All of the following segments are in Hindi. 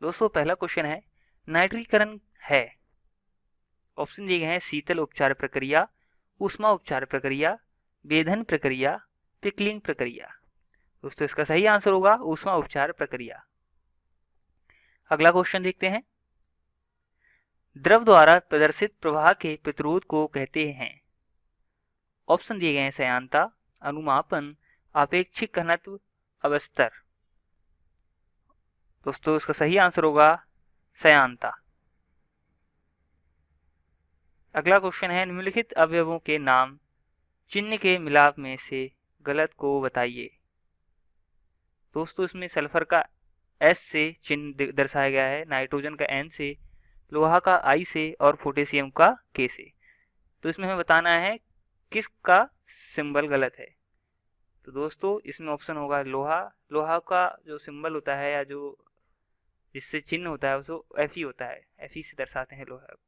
दोस्तों पहला क्वेश्चन है, नाइट्रीकरण है। ऑप्शन दिए गए हैं शीतल उपचार प्रक्रिया, ऊष्मा उपचार प्रक्रिया, वेधन प्रक्रिया, पिकलिंग प्रक्रिया। दोस्तों इसका सही आंसर होगा ऊष्मा उपचार प्रक्रिया। अगला क्वेश्चन देखते हैं, द्रव द्वारा प्रदर्शित प्रवाह के प्रतिरोध को कहते हैं। ऑप्शन दिए गए हैं सयांता, अनुमापन, आपेक्षिक घनत्व, अवस्तर। दोस्तों इसका सही आंसर होगा सयांता। अगला क्वेश्चन है, निम्नलिखित अवयवों के नाम चिन्ह के मिलाप में से गलत को बताइए। दोस्तों इसमें सल्फर का S से चिन्ह दर्शाया गया है, नाइट्रोजन का N से, लोहा का I से और पोटेशियम का K से। तो इसमें हमें बताना है किसका सिंबल गलत है। तो दोस्तों इसमें ऑप्शन होगा लोहा। लोहा का जो सिंबल होता है या जो जिससे चिन्ह होता है उसको Fe होता है, Fe से दर्शाते हैं लोहा को।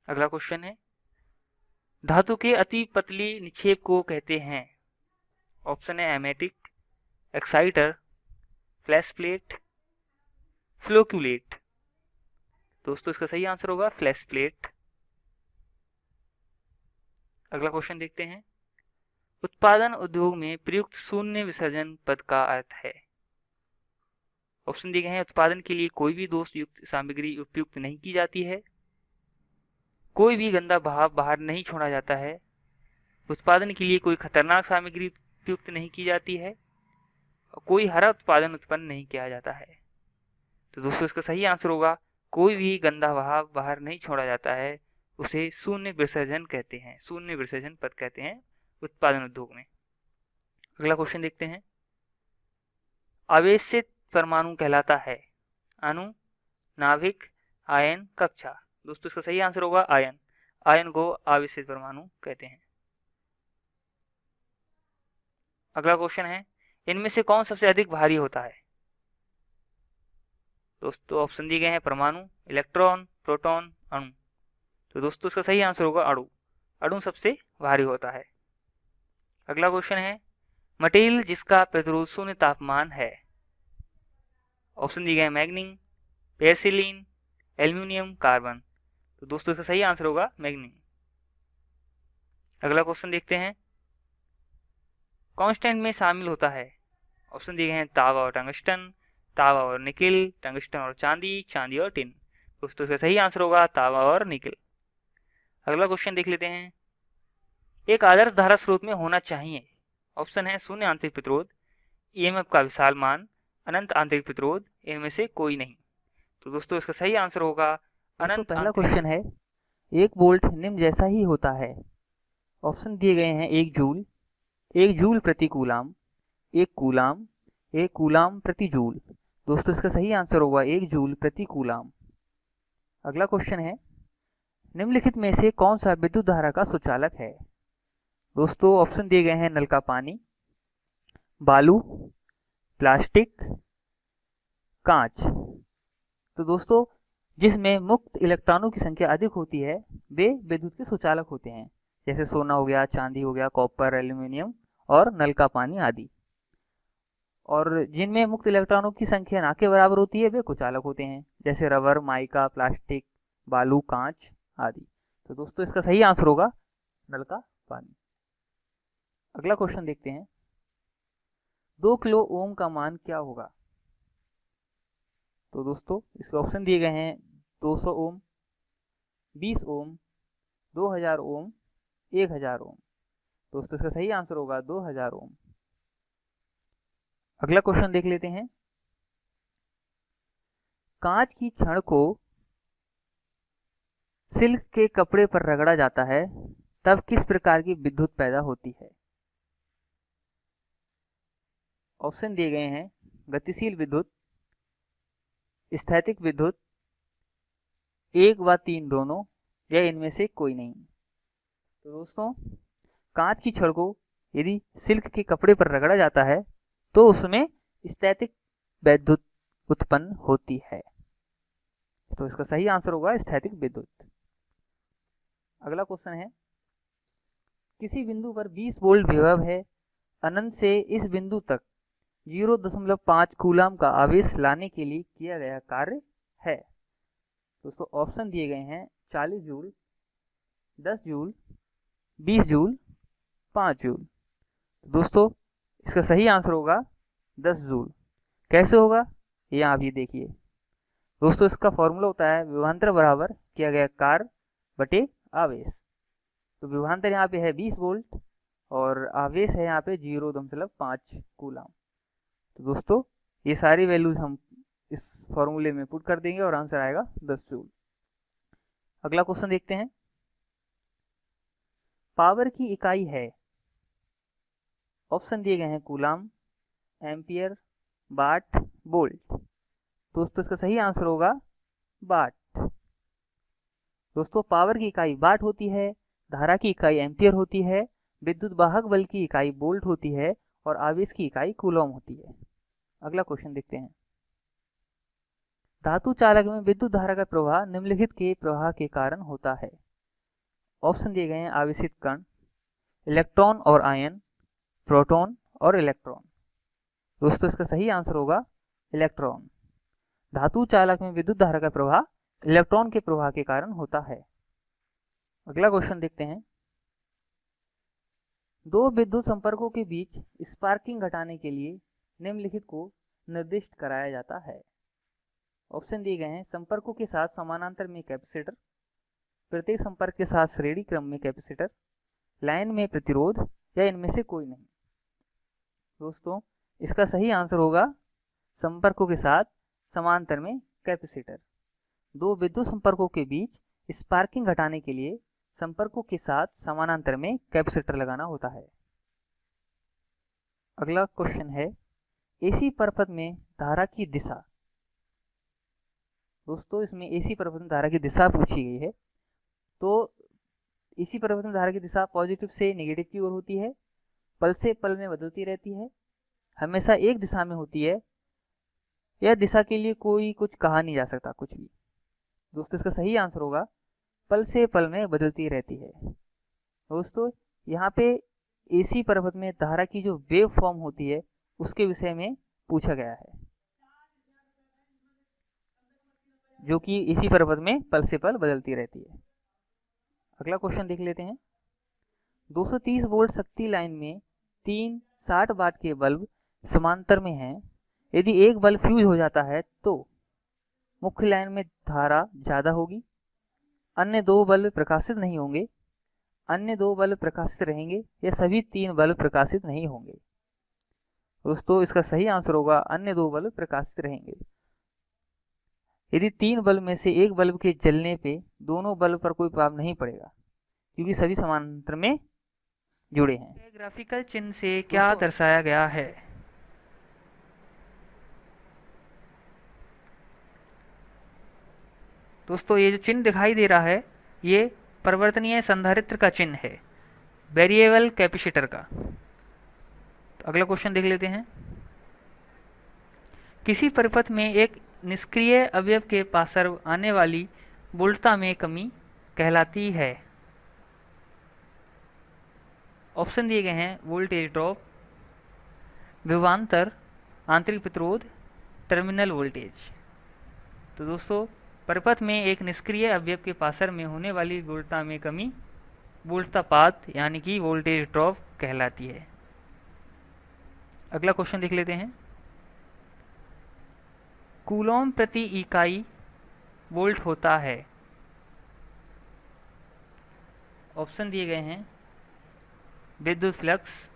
अगला क्वेश्चन है, धातु के अति पतली निक्षेप को कहते हैं। ऑप्शन है एमेटिक, एक्साइटर, फ्लैश प्लेट, फ्लोक्यूलेट। दोस्तों इसका सही आंसर होगा फ्लैश प्लेट। अगला क्वेश्चन देखते हैं, उत्पादन उद्योग में प्रयुक्त शून्य विसर्जन पद का अर्थ है। ऑप्शन दिए गए हैं, उत्पादन के लिए कोई भी दोष युक्त सामग्री उपयुक्त नहीं की जाती है, कोई भी गंदा भाव बाहर नहीं छोड़ा जाता है, उत्पादन के लिए कोई खतरनाक सामग्री उपयुक्त नहीं की जाती है, और कोई हरा उत्पादन उत्पन्न नहीं किया जाता है। तो दोस्तों इसका सही आंसर होगा कोई भी गंदा भाव बाहर नहीं छोड़ा जाता है, उसे शून्य विसर्जन कहते हैं, शून्य विसर्जन पद कहते हैं उत्पादन उद्योग में। अगला क्वेश्चन देखते हैं, आवेशित परमाणु कहलाता है अणु, नाभिक, आयन, कक्षा। दोस्तों इसका सही आंसर होगा आयन। आयन को आवेशित परमाणु कहते हैं। अगला क्वेश्चन है, इनमें से कौन सबसे अधिक भारी होता है। दोस्तों ऑप्शन दिए गए हैं परमाणु, इलेक्ट्रॉन, प्रोटॉन, अणु। तो दोस्तों इसका सही आंसर होगा अणु। अणु सबसे भारी होता है। अगला क्वेश्चन है, मटेरियल जिसका प्रतिरोध शून्य तापमान है। ऑप्शन दिए गए हैं मैग्नीन, पेर्सिलिन, एल्यूमिनियम, कार्बन। तो दोस्तों इसका सही आंसर होगा मैग्नीन। अगला क्वेश्चन देखते हैं, कांस्टेंट में शामिल होता है। ऑप्शन दिए गए हैं तांबा और टंगस्टन, तांबा और निकिल, टंगस्टन और चांदी, चांदी और टिन। दोस्तों इसका सही आंसर होगा तांबा और निकिल। अगला क्वेश्चन देख लेते हैं, एक आदर्श धारा स्रोत में होना चाहिए। ऑप्शन है शून्य आंतरिक प्रतिरोध, ईएमएफ का विशाल मान, अनंत आंतरिक प्रतिरोध, इनमें से कोई नहीं। तो दोस्तों इसका सही आंसर होगा अनंत। पहला क्वेश्चन है, एक वोल्ट निम्न जैसा ही होता है। ऑप्शन दिए गए हैं एक जूल प्रति कूलाम, एक कूलाम प्रति जूल। दोस्तों इसका सही आंसर होगा एक जूल प्रति कूलाम। अगला क्वेश्चन है, निम्नलिखित में से कौन सा विद्युत धारा का सुचालक है। दोस्तों ऑप्शन दिए गए हैं नल का पानी, बालू, प्लास्टिक, कांच। तो दोस्तों जिसमें मुक्त इलेक्ट्रॉनों की संख्या अधिक होती है वे विद्युत के सुचालक होते हैं, जैसे सोना हो गया, चांदी हो गया, कॉपर, एल्यूमिनियम और नल का पानी आदि। और जिनमें मुक्त इलेक्ट्रॉनों की संख्या ना के बराबर होती है वे कुचालक होते हैं, जैसे रबर, माइका, प्लास्टिक, बालू, कांच आदि। तो दोस्तों इसका सही आंसर होगा नल का पानी। अगला क्वेश्चन देखते हैं, 2 किलो ओम का मान क्या होगा। तो दोस्तों इसके ऑप्शन दिए गए हैं 200 ओम, 20 ओम, 2000 ओम, 1000 ओम। दोस्तों इसका सही आंसर होगा 2000 ओम। अगला क्वेश्चन देख लेते हैं, कांच की छड़ को सिल्क के कपड़े पर रगड़ा जाता है तब किस प्रकार की विद्युत पैदा होती है। ऑप्शन दिए गए हैं गतिशील विद्युत, स्थैतिक विद्युत, 1 व 3 दोनों, या इनमें से कोई नहीं। तो दोस्तों कांच की छड़ को यदि सिल्क के कपड़े पर रगड़ा जाता है तो उसमें स्थैतिक विद्युत उत्पन्न होती है। तो इसका सही आंसर होगा स्थैतिक विद्युत। अगला क्वेश्चन है, किसी बिंदु पर 20 वोल्ट विभव है, अनंत से इस बिंदु तक 0.5 कूलाम का आवेश लाने के लिए किया गया कार्य है। दोस्तों ऑप्शन दिए गए हैं 40 जूल, 10 जूल, 20 जूल, 5 जूल। दोस्तों इसका सही आंसर होगा 10 जूल। कैसे होगा ये आप ये देखिए। दोस्तों इसका फॉर्मूला होता है विभवांतर बराबर किया गया कार्य बटे आवेश। तो विभवांतर यहाँ पे है 20 वोल्ट और आवेश है यहाँ पे 0.5 कूलाम। तो दोस्तों ये सारी वैल्यूज हम इस फॉर्मूले में पुट कर देंगे और आंसर आएगा 10 जूल। अगला क्वेश्चन देखते हैं। पावर की इकाई है, ऑप्शन दिए गए हैं कूलाम, एम्पियर, वाट, वोल्ट। दोस्तों इसका सही आंसर होगा वाट। दोस्तों पावर की इकाई वाट होती है, धारा की इकाई एम्पियर होती है, विद्युत वाहक बल की इकाई वोल्ट होती है और आवेश की इकाई कूलॉम होती है। अगला क्वेश्चन देखते हैं। धातु चालक में विद्युत धारा का प्रवाह निम्नलिखित के प्रवाह के कारण होता है। ऑप्शन दिए गए हैं आवेशित कण, इलेक्ट्रॉन और आयन, प्रोटॉन और इलेक्ट्रॉन। दोस्तों इसका सही आंसर होगा इलेक्ट्रॉन। धातु चालक में विद्युत धारा का प्रवाह इलेक्ट्रॉन के प्रवाह के कारण होता है। अगला क्वेश्चन देखते हैं। दो विद्युत संपर्कों के बीच स्पार्किंग घटाने के लिए निम्नलिखित को निर्दिष्ट कराया जाता है। ऑप्शन दिए गए हैं संपर्कों के साथ समानांतर में कैपेसिटर, प्रत्येक संपर्क के साथ श्रेणी क्रम में कैपेसिटर, लाइन में प्रतिरोध या इनमें से कोई नहीं। दोस्तों इसका सही आंसर होगा संपर्कों के साथ समांतर में कैपेसिटर। दो विद्युत संपर्कों के बीच स्पार्किंग घटाने के लिए संपर्कों के साथ समानांतर में कैपेसिटर लगाना होता है। अगला क्वेश्चन है एसी परिपथ में धारा की दिशा। दोस्तों इसमें एसी परिपथ में धारा की दिशा पूछी गई है। तो एसी परिपथ में धारा की दिशा पॉजिटिव से नेगेटिव की ओर होती है, पल से पल में बदलती रहती है, हमेशा एक दिशा में होती है। यह दिशा के लिए कोई कुछ कहा नहीं जा सकता कुछ भी। दोस्तों इसका सही आंसर होगा पल से पल में बदलती रहती है। दोस्तों यहाँ पे एसी परिपथ में धारा की जो वेव फॉर्म होती है उसके विषय में पूछा गया है, जो कि एसी परिपथ में पल से पल बदलती रहती है। अगला क्वेश्चन देख लेते हैं। 230 वोल्ट शक्ति लाइन में 3 60 वाट के बल्ब समांतर में हैं। यदि एक बल्ब फ्यूज हो जाता है तो मुख्य लाइन में धारा ज़्यादा होगी, अन्य दो बल्ब प्रकाशित नहीं होंगे, अन्य दो बल्ब प्रकाशित रहेंगे या सभी 3 बल्ब प्रकाशित नहीं होंगे। दोस्तों इसका सही आंसर होगा अन्य दो बल्ब प्रकाशित रहेंगे। यदि 3 बल्ब में से एक बल्ब के जलने पे दोनों बल्ब पर कोई प्रभाव नहीं पड़ेगा क्योंकि सभी समांतर में जुड़े हैं। ग्राफिकल चिन्ह से क्या दर्शाया गया है? दोस्तों ये जो चिन्ह दिखाई दे रहा है ये परिवर्तनीय संधारित्र का चिन्ह है, वेरिएबल कैपेसिटर का। तो अगला क्वेश्चन देख लेते हैं। किसी परिपथ में एक निष्क्रिय अवयव के पार्श्व आने वाली वोल्टता में कमी कहलाती है। ऑप्शन दिए गए हैं वोल्टेज ड्रॉप, विभवांतर, आंतरिक प्रतिरोध, टर्मिनल वोल्टेज। तो दोस्तों परिपथ में एक निष्क्रिय अवयव के पार्श्व में होने वाली वोल्टता में कमी वोल्टतापात यानी कि वोल्टेज ड्रॉप कहलाती है। अगला क्वेश्चन देख लेते हैं। कूलॉम प्रति इकाई वोल्ट होता है। ऑप्शन दिए गए हैं विद्युत फ्लक्स,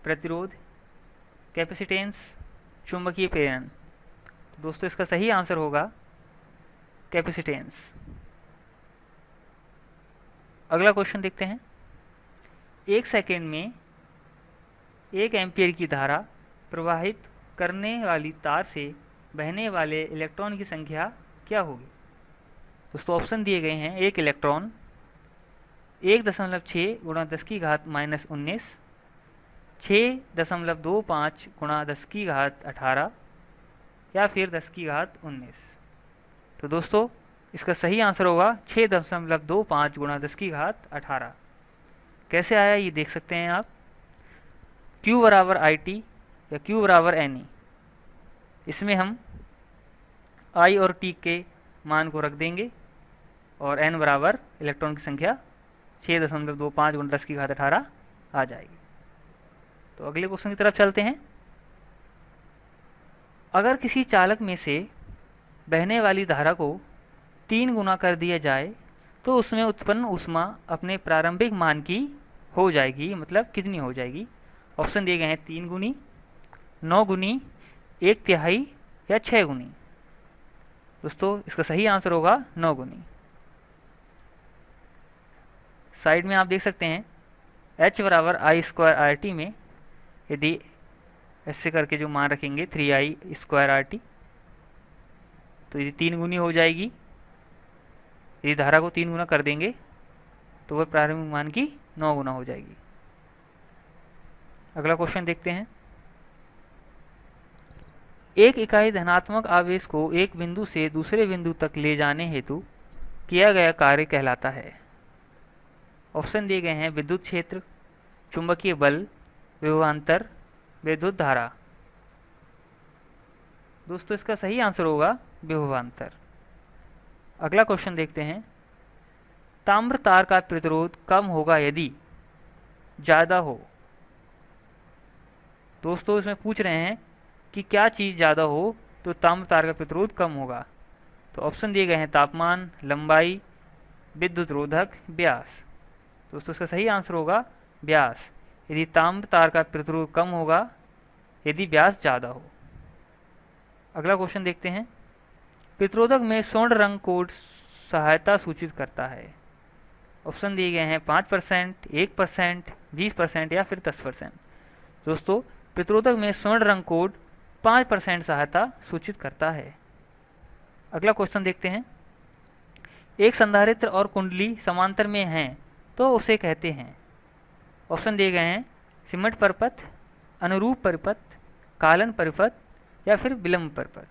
प्रतिरोध, कैपेसिटेंस, चुंबकीय प्रेरण। दोस्तों इसका सही आंसर होगा कैपेसिटेंस। अगला क्वेश्चन देखते हैं। 1 सेकेंड में 1 एम्पियर की धारा प्रवाहित करने वाली तार से बहने वाले इलेक्ट्रॉन की संख्या क्या होगी? दोस्तों ऑप्शन दिए गए हैं 1 इलेक्ट्रॉन 1.6 गुणा 10 की घात -19, 6.25 गुणा 10 की घात 18 या फिर 10 की घात 19। तो दोस्तों इसका सही आंसर होगा 6.25 गुणा 10 की घात 18। कैसे आया ये देख सकते हैं आप। Q बराबर IT या Q बराबर NE। इसमें हम I और T के मान को रख देंगे और N बराबर इलेक्ट्रॉन की संख्या 6.25 × 10⁻18 आ जाएगी। तो अगले क्वेश्चन की तरफ चलते हैं। अगर किसी चालक में से बहने वाली धारा को 3 गुना कर दिया जाए तो उसमें उत्पन्न ऊष्मा अपने प्रारंभिक मान की हो जाएगी, मतलब कितनी हो जाएगी? ऑप्शन दिए गए हैं 3 गुनी, 9 गुनी, 1/3 या 6 गुनी। दोस्तों इसका सही आंसर होगा 9 गुनी। साइड में आप देख सकते हैं H बराबर I² RT में यदि ऐसे करके जो मान रखेंगे 3I² RT, तो यदि 3 गुनी हो जाएगी, यदि धारा को 3 गुना कर देंगे तो वह प्रारंभिक मान की 9 गुना हो जाएगी। अगला क्वेश्चन देखते हैं। एक इकाई धनात्मक आवेश को एक बिंदु से दूसरे बिंदु तक ले जाने हेतु किया गया कार्य कहलाता है। ऑप्शन दिए गए हैं विद्युत क्षेत्र, चुंबकीय बल, विभवांतर, विद्युत धारा। दोस्तों इसका सही आंसर होगा विभवांतर। अगला क्वेश्चन देखते हैं। ताम्र तार का प्रतिरोध कम होगा यदि ज़्यादा हो। दोस्तों इसमें पूछ रहे हैं कि क्या चीज़ ज़्यादा हो तो ताम्र तार का प्रतिरोध कम होगा। तो ऑप्शन दिए गए हैं तापमान, लंबाई, विद्युत रोधक, व्यास। दोस्तों इसका सही आंसर होगा व्यास। यदि ताम्र तार का प्रतिरोध कम होगा यदि व्यास ज़्यादा हो। अगला क्वेश्चन देखते हैं। प्रतिरोधक में स्वर्ण रंग कोड सहायता सूचित करता है। ऑप्शन दिए गए हैं 5%, 1%, 20% या फिर 10%। दोस्तों प्रतिरोधक में स्वर्ण रंग कोड 5% सहायता सूचित करता है। अगला क्वेश्चन देखते हैं। एक संधारित्र और कुंडली समांतर में हैं तो उसे कहते हैं। ऑप्शन दिए गए हैं सिमट परिपथ, अनुरूप परिपथ, कालन परिपथ या फिर विलंब परिपथ।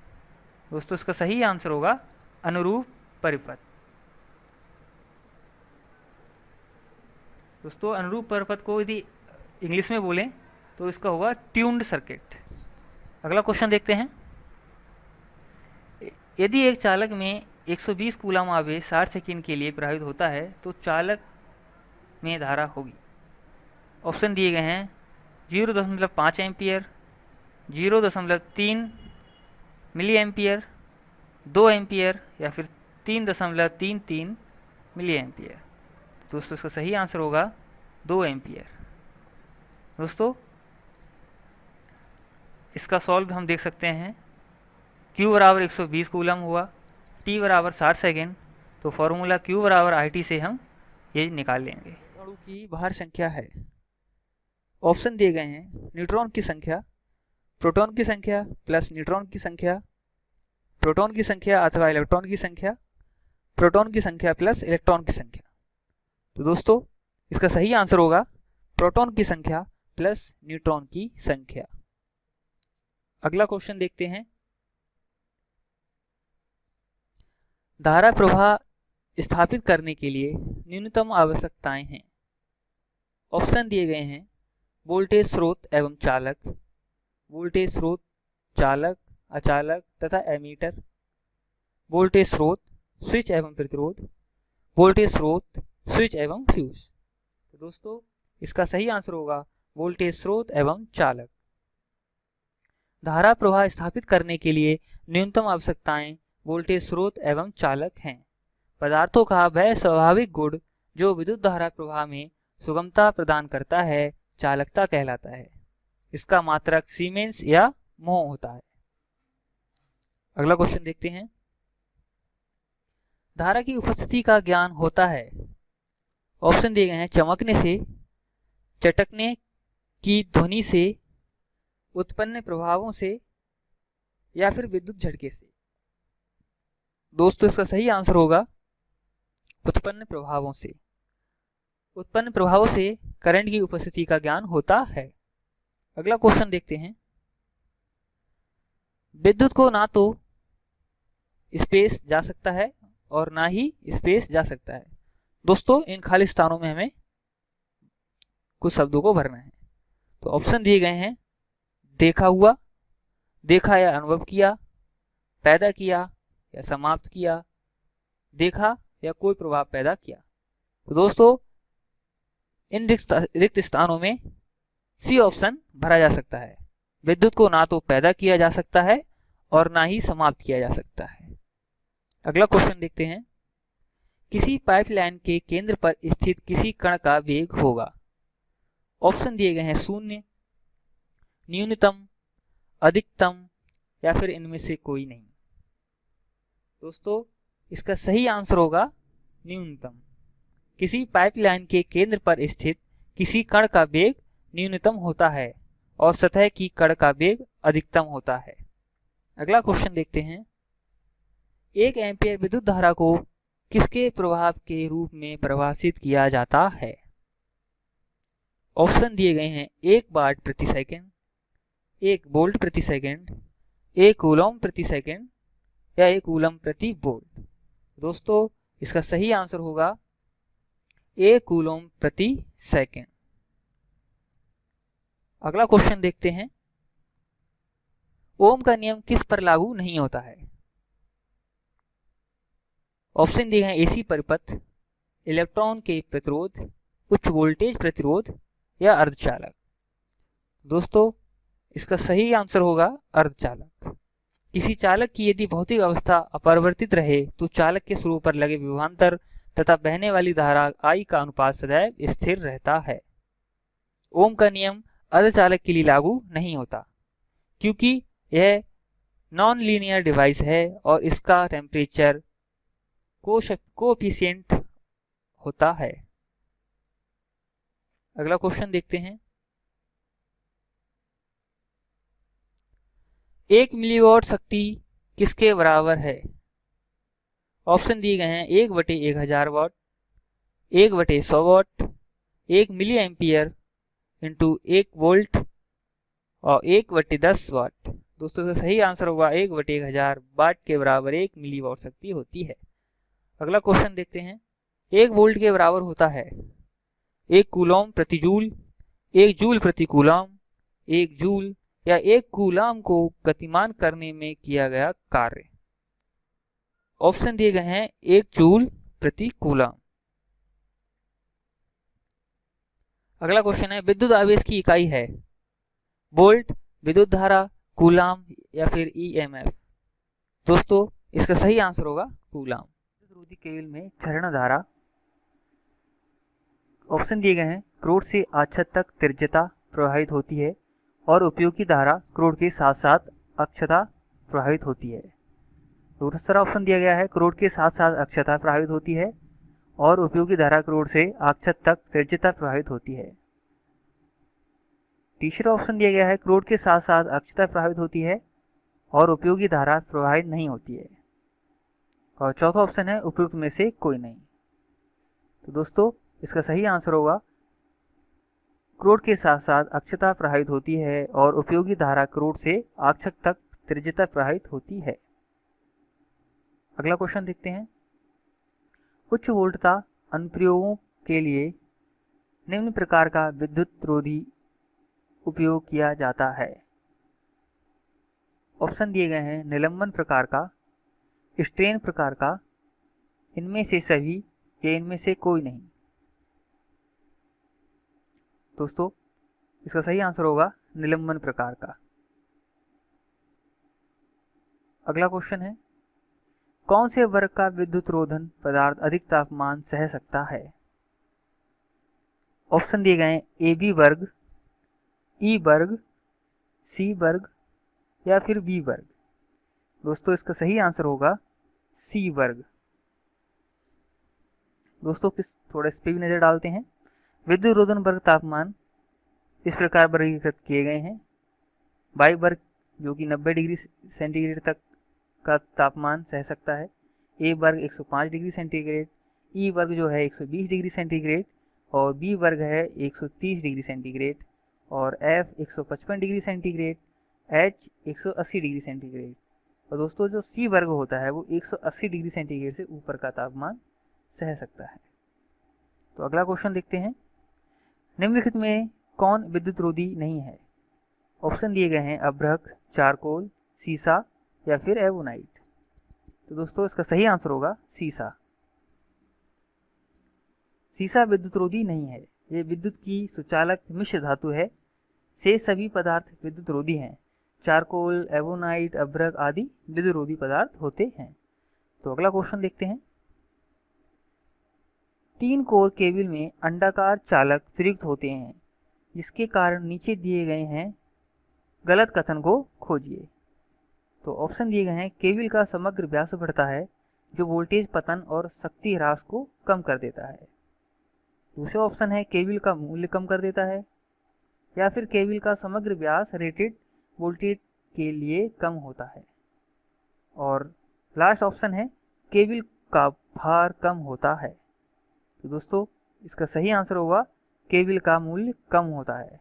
दोस्तों इसका सही आंसर होगा अनुरूप परिपथ। दोस्तों अनुरूप परिपथ को यदि इंग्लिश में बोलें तो इसका होगा ट्यून्ड सर्किट। अगला क्वेश्चन देखते हैं। यदि एक चालक में 120 कूलम आवेश 60 सेकंड के लिए प्रवाहित होता है तो चालक में धारा होगी। ऑप्शन दिए गए हैं 0.5 एम्पियर, 0.3 मिली एम्पियर, 2 एम्पियर या फिर 3.33 मिली एम्पियर। दोस्तों इसका सही आंसर होगा 2 एम्पियर। दोस्तों इसका सॉल्व हम देख सकते हैं। Q बराबर 120 कूलम हुआ, T बराबर 60 सेकेंड, तो फॉर्मूला Q बराबर IT से हम ये निकाल लेंगे। अणु की बाहर संख्या है। ऑप्शन दिए गए हैं न्यूट्रॉन की संख्या, प्रोटॉन की संख्या प्लस न्यूट्रॉन की संख्या, प्रोटॉन की संख्या अथवा इलेक्ट्रॉन की संख्या, प्रोटॉन की संख्या प्लस इलेक्ट्रॉन की संख्या। तो दोस्तों इसका सही आंसर होगा प्रोटॉन की संख्या प्लस न्यूट्रॉन की संख्या। अगला क्वेश्चन देखते हैं। धारा प्रवाह स्थापित करने के लिए न्यूनतम आवश्यकताएं हैं। ऑप्शन दिए गए हैं वोल्टेज स्रोत एवं चालक, वोल्टेज स्रोत, चालक, अचालक तथा एमीटर, वोल्टेज स्रोत, स्विच एवं प्रतिरोध, वोल्टेज स्रोत, स्विच एवं फ्यूज। तो दोस्तों इसका सही आंसर होगा वोल्टेज स्रोत एवं चालक। धारा प्रवाह स्थापित करने के लिए न्यूनतम आवश्यकताएं वोल्टेज स्रोत एवं चालक हैं। पदार्थों का वह स्वाभाविक गुण जो विद्युत धारा प्रवाह में सुगमता प्रदान करता है चालकता कहलाता है। इसका मात्रक सीमेंस या मोह होता है। अगला क्वेश्चन देखते हैं। धारा की उपस्थिति का ज्ञान होता है। ऑप्शन दिए गए हैं चमकने से, चटकने की ध्वनि से, उत्पन्न प्रभावों से या फिर विद्युत झटके से। दोस्तों इसका सही आंसर होगा उत्पन्न प्रभावों से। उत्पन्न प्रभावों से करंट की उपस्थिति का ज्ञान होता है। अगला क्वेश्चन देखते हैं। विद्युत को ना तो स्पेस जा सकता है और ना ही स्पेस जा सकता है। दोस्तों इन खाली स्थानों में हमें कुछ शब्दों को भरना है। तो ऑप्शन दिए गए हैं देखा हुआ, देखा या अनुभव किया, पैदा किया या समाप्त किया, देखा या कोई प्रभाव पैदा किया। तो दोस्तों इन रिक्त स्थानों में सी ऑप्शन भरा जा सकता है। विद्युत को ना तो पैदा किया जा सकता है और ना ही समाप्त किया जा सकता है। अगला क्वेश्चन देखते हैं। किसी पाइपलाइन के केंद्र पर स्थित किसी कण का वेग होगा। ऑप्शन दिए गए हैं 0, न्यूनतम, अधिकतम या फिर इनमें से कोई नहीं। दोस्तों इसका सही आंसर होगा न्यूनतम। किसी पाइपलाइन के केंद्र पर स्थित किसी कण का वेग न्यूनतम होता है और सतह की कण का वेग अधिकतम होता है। अगला क्वेश्चन देखते हैं। 1 एम्पीयर विद्युत धारा को किसके प्रभाव के रूप में परिभाषित किया जाता है। ऑप्शन दिए गए हैं 1 वाट प्रति सेकंड, 1 वोल्ट प्रति सेकंड, 1 कूलम प्रति सेकंड या 1 कूलम प्रति वोल्ट। दोस्तों इसका सही आंसर होगा 1 कूलम प्रति सेकंड। अगला क्वेश्चन देखते हैं। ओम का नियम किस पर लागू नहीं होता है। ऑप्शन दिए हैं एसी परिपथ, इलेक्ट्रॉन के प्रतिरोध, उच्च वोल्टेज प्रतिरोध या अर्धचालक। दोस्तों इसका सही आंसर होगा अर्धचालक। किसी चालक की यदि भौतिक अवस्था अपरिवर्तित रहे तो चालक के स्वरूप पर लगे विभवांतर तथा बहने वाली धारा I का अनुपात सदैव स्थिर रहता है। ओम का नियम अर्धचालक के लिए लागू नहीं होता क्योंकि यह नॉन लीनियर डिवाइस है और इसका टेम्परेचर कोएफिशिएंट होता है। अगला क्वेश्चन देखते हैं। 1 मिलीवॉट शक्ति किसके बराबर है। ऑप्शन दिए गए हैं 1/1000 वाट, 1/100 वाट, 1 मिली एम्पियर इंटू 1 वोल्ट और 1/10 वाट। दोस्तों इसका सही आंसर होगा 1/1000 वाट के बराबर 1 मिलीवॉट शक्ति होती है। अगला क्वेश्चन देखते हैं। 1 वोल्ट के बराबर होता है 1 कूलम प्रति जूल, 1 जूल प्रति कूलम, 1 जूल या 1 कूलम को गतिमान करने में किया गया कार्य। ऑप्शन दिए गए हैं 1 जूल प्रति कूलम। अगला क्वेश्चन है। विद्युत आवेश की इकाई है वोल्ट, विद्युत धारा, कूलम या फिर ईएमएफ। दोस्तों इसका सही आंसर होगा कूलम। विद्युत केबल में क्षरण धारा। ऑप्शन दिए गए हैं क्रोड से आच्छत तक त्रिज्यता प्रवाहित होती है और उपयोगी धारा क्रोड के साथ साथ अक्षता प्रवाहित होती है। दूसरा ऑप्शन दिया गया है क्रोड के साथ साथ अक्षता प्रवाहित होती है और उपयोगी धारा क्रोड से अक्षत तक त्रिज्यता प्रवाहित होती है। तीसरा ऑप्शन दिया गया है क्रोड के साथ साथ अक्षता प्रवाहित होती है और उपयोगी धारा प्रवाहित नहीं होती है। और चौथा ऑप्शन है उपयुक्त में से कोई नहीं। तो दोस्तों इसका सही आंसर होगा क्रोड के साथ साथ अक्षता प्रवाहित होती है और उपयोगी धारा क्रोड से अक्षत तक त्रिज्यता प्रवाहित होती है। अगला क्वेश्चन देखते हैं। उच्च वोल्टता अनुप्रयोगों के लिए निम्न प्रकार का विद्युत रोधी उपयोग किया जाता है। ऑप्शन दिए गए हैं निलंबन प्रकार का, स्ट्रेन प्रकार का, इनमें से सभी या इनमें से कोई नहीं। दोस्तों इसका सही आंसर होगा निलंबन प्रकार का। अगला क्वेश्चन है। कौन से वर्ग का विद्युत रोधन पदार्थ अधिक तापमान सह सकता है। ऑप्शन दिए गए हैं ए बी वर्ग, ई वर्ग, सी वर्ग या फिर बी वर्ग। दोस्तों इसका सही आंसर होगा सी वर्ग। दोस्तों थोड़ा इस पे भी नजर डालते हैं। विद्युत रोधन वर्ग तापमान इस प्रकार वर्गीकृत किए गए हैं। वाई वर्ग जो कि 90 डिग्री सेंटीग्रेड तक का तापमान सह सकता है, ए वर्ग 105 डिग्री सेंटीग्रेड, ई वर्ग जो है 120 डिग्री सेंटीग्रेड और बी वर्ग है 130 डिग्री सेंटीग्रेड और F 155 degree centigrade, H 180 degree centigrade. और दोस्तों जो सी वर्ग होता है वो 180 डिग्री सेंटीग्रेड से ऊपर का तापमान सह सकता है। तो अगला क्वेश्चन देखते हैं। निम्नलिखित में कौन विद्युत रोधी नहीं है? ऑप्शन दिए गए हैं अभ्रक, चारकोल, सीसा या फिर एवोनाइट। तो दोस्तों इसका सही आंसर होगा सीसा। सीसा विद्युत रोधी नहीं है। ये विद्युत की सुचालक मिश्र धातु है। से सभी पदार्थ विद्युत रोधी हैं। चारकोल, एवोनाइट, अभ्रक आदि विद्युत रोधी पदार्थ होते हैं। तो अगला क्वेश्चन देखते हैं। 3 कोर केबल में अंडाकार चालक प्रयुक्त होते हैं, जिसके कारण नीचे दिए गए हैं गलत कथन को खोजिए। तो ऑप्शन दिए गए हैं केबल का समग्र व्यास बढ़ता है, जो वोल्टेज पतन और शक्ति ह्रास को कम कर देता है। दूसरा ऑप्शन है केबल का मूल्य कम कर देता है, या फिर केबल का समग्र व्यास रेटेड वोल्टेज के लिए कम होता है। और लास्ट ऑप्शन है केबल का भार कम होता है। तो दोस्तों इसका सही आंसर होगा केबल का मूल्य कम होता है,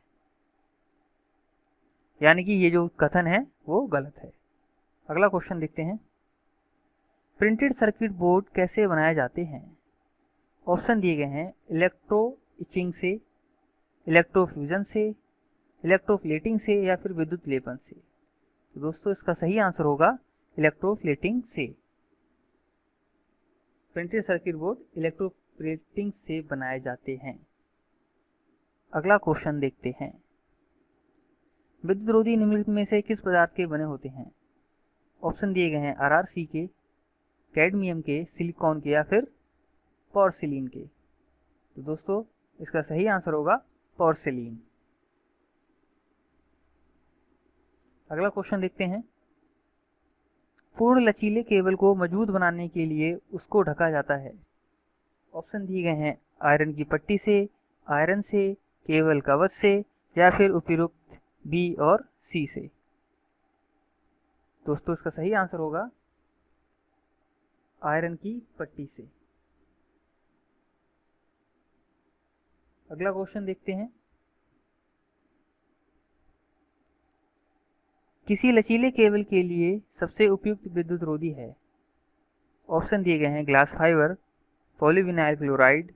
यानी कि ये जो कथन है वो गलत है। अगला क्वेश्चन देखते हैं। प्रिंटेड सर्किट बोर्ड कैसे बनाए जाते हैं? ऑप्शन दिए गए हैं इलेक्ट्रो इचिंग से, इलेक्ट्रोफ्यूजन से, इलेक्ट्रोप्लेटिंग से या फिर विद्युत लेपन से। तो दोस्तों इसका सही आंसर होगा इलेक्ट्रोप्लेटिंग से। प्रिंटेड सर्किट बोर्ड इलेक्ट्रोप्लेटिंग से बनाए जाते हैं। अगला क्वेश्चन देखते हैं। विद्युत रोधी निम्नलिखित में से किस पदार्थ के बने होते हैं? ऑप्शन दिए गए हैं आरआरसी के, कैडमियम के, सिलिकॉन के या फिर पोर्सिलीन के। तो दोस्तों इसका सही आंसर होगा पोर्सिलीन। अगला क्वेश्चन देखते हैं। पूर्ण लचीले केबल को मजबूत बनाने के लिए उसको ढका जाता है। ऑप्शन दिए गए हैं आयरन की पट्टी से, आयरन से, केबल कवच से या फिर उपयुक्त बी और सी से। दोस्तों इसका सही आंसर होगा आयरन की पट्टी से। अगला क्वेश्चन देखते हैं। किसी लचीले केबल के लिए सबसे उपयुक्त विद्युत रोधी है? ऑप्शन दिए गए हैं ग्लास फाइबर, पॉलीविनाइल क्लोराइड,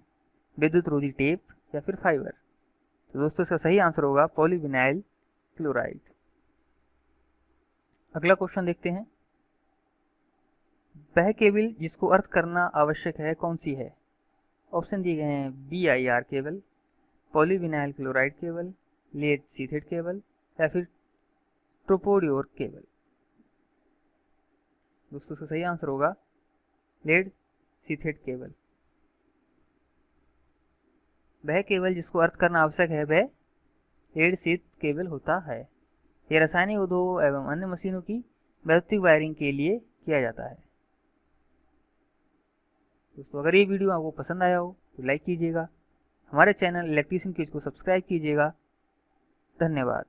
विद्युत रोधी टेप या फिर फाइबर। तो दोस्तों इसका सही आंसर होगा पॉलीविनाइल क्लोराइड। अगला क्वेश्चन देखते हैं। वह केबल जिसको अर्थ करना आवश्यक है कौन सी है? ऑप्शन दिए गए हैं BIR cable, polyvinyl chloride cable, lead sheathed cable या फिर ट्रोपोडियोर केबल। दोस्तों इसका सही आंसर होगा लेड सीथेड केबल। वह केबल जिसको अर्थ करना आवश्यक है वह लेड सीथ केबल होता है। यह रासायनिक उद्योग एवं अन्य मशीनों की वैद्युतिक वायरिंग के लिए किया जाता है। दोस्तों अगर ये वीडियो आपको पसंद आया हो तो लाइक कीजिएगा, हमारे चैनल इलेक्ट्रीशियन क्विज को सब्सक्राइब कीजिएगा। धन्यवाद।